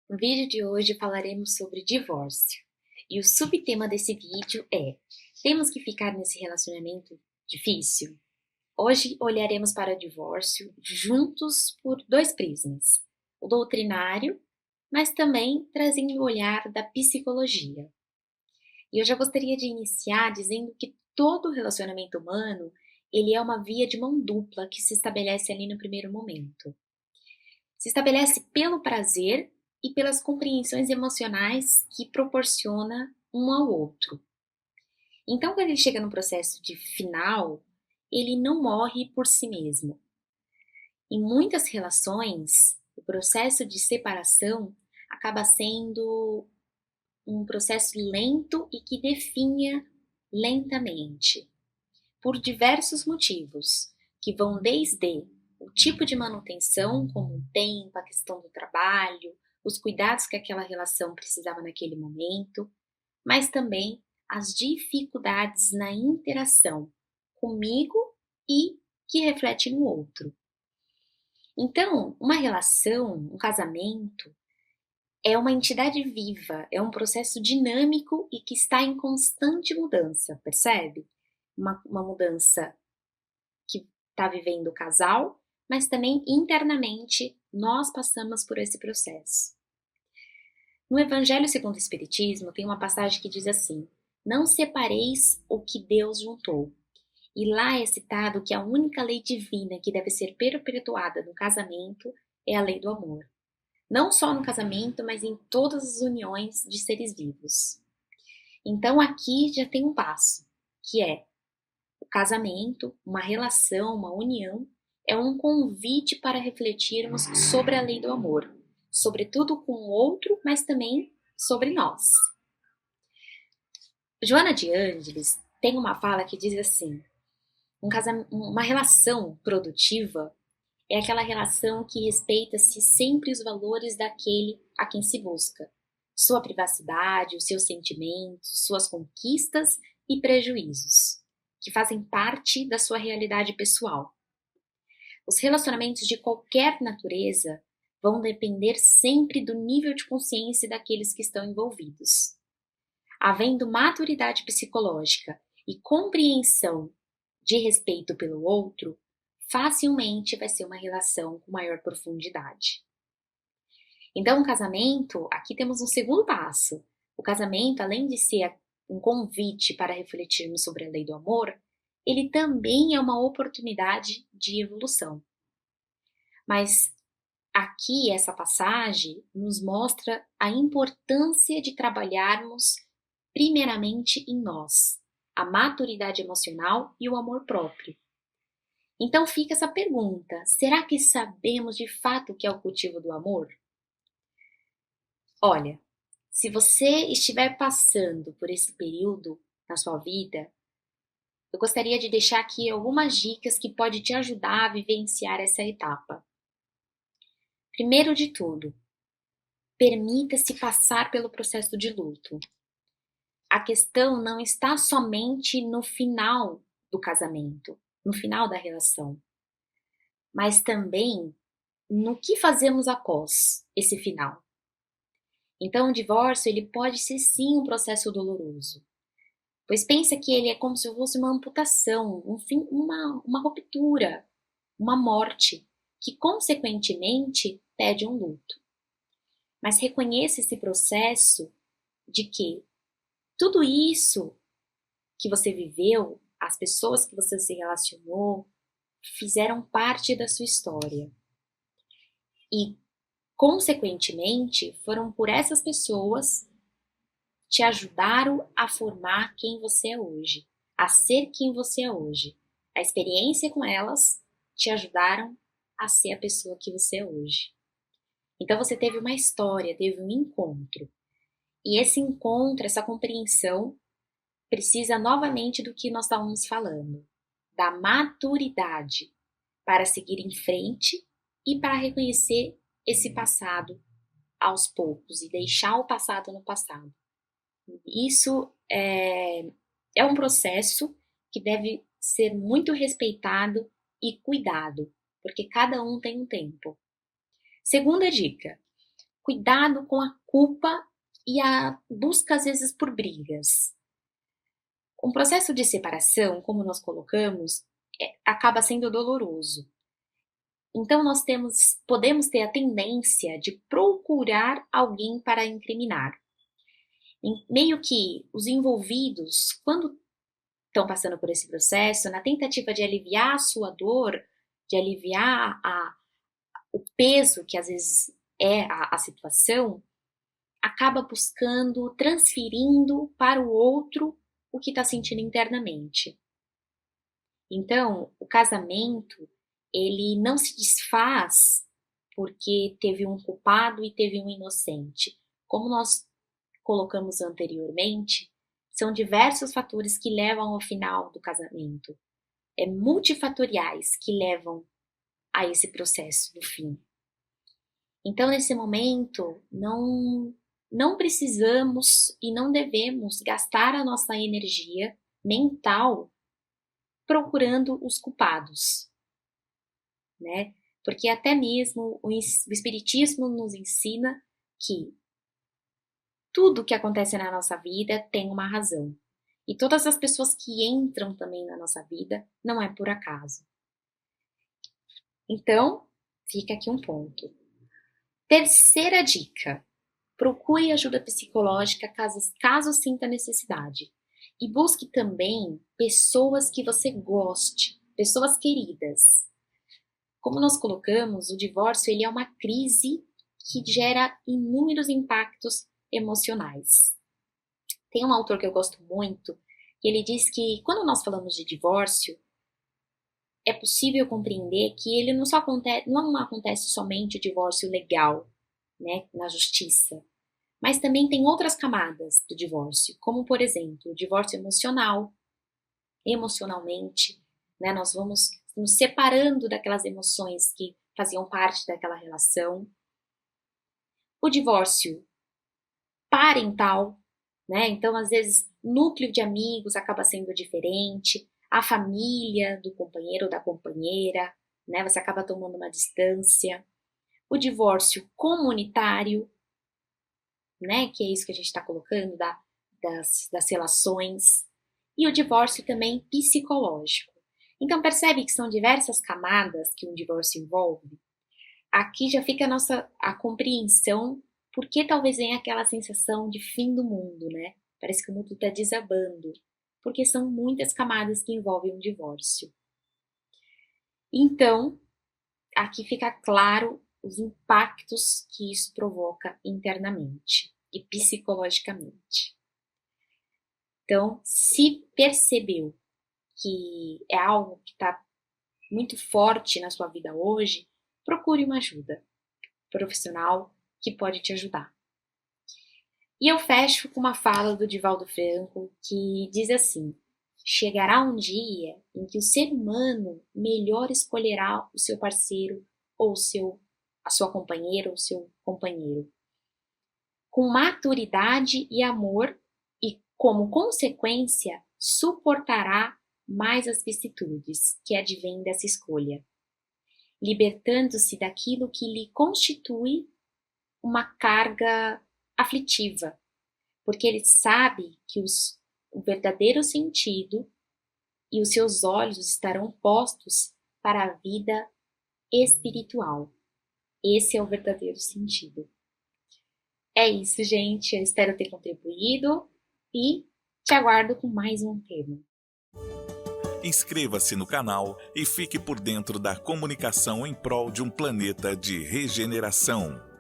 No vídeo de hoje falaremos sobre divórcio. E o subtema desse vídeo é: temos que ficar nesse relacionamento difícil? Hoje olharemos para o divórcio juntos por dois prismas: o doutrinário, mas também trazendo o olhar da psicologia. E eu já gostaria de iniciar dizendo que todo relacionamento humano, ele é uma via de mão dupla que se estabelece ali no primeiro momento. Se estabelece pelo prazer e pelas compreensões emocionais que proporciona um ao outro. Então, quando ele chega no processo de final, ele não morre por si mesmo. Em muitas relações, o processo de separação acaba sendo um processo lento e que definha lentamente, por diversos motivos, que vão desde o tipo de manutenção, como o tempo, a questão do trabalho, os cuidados que aquela relação precisava naquele momento, mas também as dificuldades na interação comigo e que reflete no outro. Então, uma relação, um casamento, é uma entidade viva, é um processo dinâmico e que está em constante mudança, percebe? Uma mudança que está vivendo o casal, mas também internamente nós passamos por esse processo. No Evangelho segundo o Espiritismo tem uma passagem que diz assim: não separeis o que Deus juntou. E lá é citado que a única lei divina que deve ser perpetuada no casamento é a lei do amor. Não só no casamento, mas em todas as uniões de seres vivos. Então aqui já tem um passo, que é o casamento, uma relação, uma união, é um convite para refletirmos sobre a lei do amor, sobretudo com o outro, mas também sobre nós. Joana de Ângeles tem uma fala que diz assim: uma relação produtiva é aquela relação que respeita-se sempre os valores daquele a quem se busca, sua privacidade, os seus sentimentos, suas conquistas e prejuízos, que fazem parte da sua realidade pessoal. Os relacionamentos de qualquer natureza vão depender sempre do nível de consciência daqueles que estão envolvidos. Havendo maturidade psicológica e compreensão de respeito pelo outro, facilmente vai ser uma relação com maior profundidade. Então, o casamento, aqui temos um segundo passo. O casamento, além de ser um convite para refletirmos sobre a lei do amor, ele também é uma oportunidade de evolução. Mas aqui, essa passagem nos mostra a importância de trabalharmos primeiramente em nós, a maturidade emocional e o amor próprio. Então fica essa pergunta: será que sabemos de fato o que é o cultivo do amor? Olha, se você estiver passando por esse período na sua vida, eu gostaria de deixar aqui algumas dicas que podem te ajudar a vivenciar essa etapa. Primeiro de tudo, permita-se passar pelo processo de luto. A questão não está somente no final do casamento, no final da relação, mas também no que fazemos após esse final. Então, o divórcio ele pode ser sim um processo doloroso, pois pensa que ele é como se fosse uma amputação, um fim, uma ruptura, uma morte, que consequentemente pede um luto. Mas reconheça esse processo de que tudo isso que você viveu, as pessoas que você se relacionou, fizeram parte da sua história. E, consequentemente, foram por essas pessoas te ajudaram a formar quem você é hoje, a ser quem você é hoje. A experiência com elas te ajudaram a ser a pessoa que você é hoje. Então você teve uma história, teve um encontro. E esse encontro, essa compreensão, precisa novamente do que nós estávamos falando, da maturidade para seguir em frente e para reconhecer esse passado aos poucos e deixar o passado no passado. Isso é um processo que deve ser muito respeitado e cuidado, porque cada um tem um tempo. Segunda dica: cuidado com a culpa e a busca, às vezes, por brigas. Um processo de separação, como nós colocamos, acaba sendo doloroso. Então, podemos ter a tendência de procurar alguém para incriminar. Meio que os envolvidos, quando estão passando por esse processo, na tentativa de aliviar a sua dor, de aliviar o peso que às vezes é a situação, acaba buscando, transferindo para o outro o que está sentindo internamente. Então, o casamento, ele não se desfaz porque teve um culpado e teve um inocente. Como nós colocamos anteriormente, são diversos fatores que levam ao final do casamento. Multifatoriais que levam a esse processo do fim. Então, nesse momento, não precisamos e não devemos gastar a nossa energia mental procurando os culpados, né? Porque até mesmo o Espiritismo nos ensina que tudo que acontece na nossa vida tem uma razão. E todas as pessoas que entram também na nossa vida não é por acaso. Então, fica aqui um ponto. Terceira dica. Procure ajuda psicológica caso sinta necessidade. E busque também pessoas que você goste, pessoas queridas. Como nós colocamos, o divórcio ele é uma crise que gera inúmeros impactos emocionais. Tem um autor que eu gosto muito, que ele diz que quando nós falamos de divórcio, é possível compreender que ele não acontece somente o divórcio legal, né, na justiça, mas também tem outras camadas do divórcio, como, por exemplo, o divórcio emocional. Emocionalmente, né, nós vamos nos separando daquelas emoções que faziam parte daquela relação. O divórcio parental, né, então, às vezes, núcleo de amigos acaba sendo diferente, a família do companheiro ou da companheira, né, você acaba tomando uma distância. O divórcio comunitário, né, que é isso que a gente está colocando, das relações, e o divórcio também psicológico. Então, percebe que são diversas camadas que um divórcio envolve? Aqui já fica a compreensão por que talvez venha aquela sensação de fim do mundo, né? Parece que o mundo está desabando, porque são muitas camadas que envolvem um divórcio. Então, aqui fica claro os impactos que isso provoca internamente e psicologicamente. Então, se percebeu que é algo que está muito forte na sua vida hoje, procure uma ajuda profissional que pode te ajudar. E eu fecho com uma fala do Divaldo Franco que diz assim: chegará um dia em que o ser humano melhor escolherá o seu parceiro ou a sua companheira ou seu companheiro, com maturidade e amor, e como consequência suportará mais as vicissitudes que advêm dessa escolha, libertando-se daquilo que lhe constitui uma carga aflitiva, porque ele sabe que o verdadeiro sentido e os seus olhos estarão postos para a vida espiritual. Esse é o verdadeiro sentido. É isso, gente. Eu espero ter contribuído e te aguardo com mais um tema. Inscreva-se no canal e fique por dentro da comunicação em prol de um planeta de regeneração.